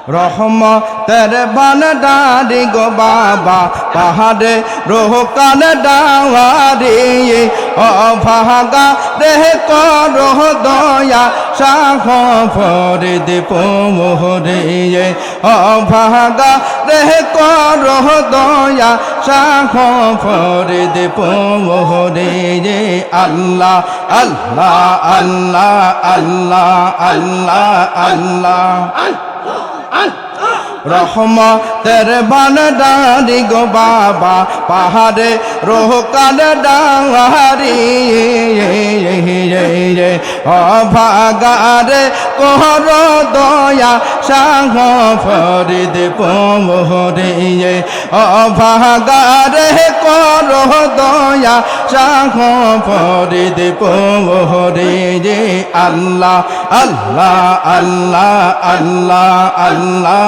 রহমতের ভান্ডারি গো বাবা পাহাড়ে রোহকান ডাওয়ারি অভাগা রে করো দয়া শাহ ফরিদ পোহরে অভাগা রে করো দয়া শাহ ফরিদ পোহরে আল্লাহ আল্লাহ আল্লাহ আল্লাহ আল্লাহ আল্লাহ রহমতের ভান্ডারি গো বাবা পাহাড়ে রোহকান ডাওয়ারি অভাগারে কর দয়া শাহ ফরিদ পোহরে অভাগারে কর দয়া শাহ ফরিদ পোহরে আল্লাহ আল্লাহ আল্লাহ আল্লাহ আল্লাহ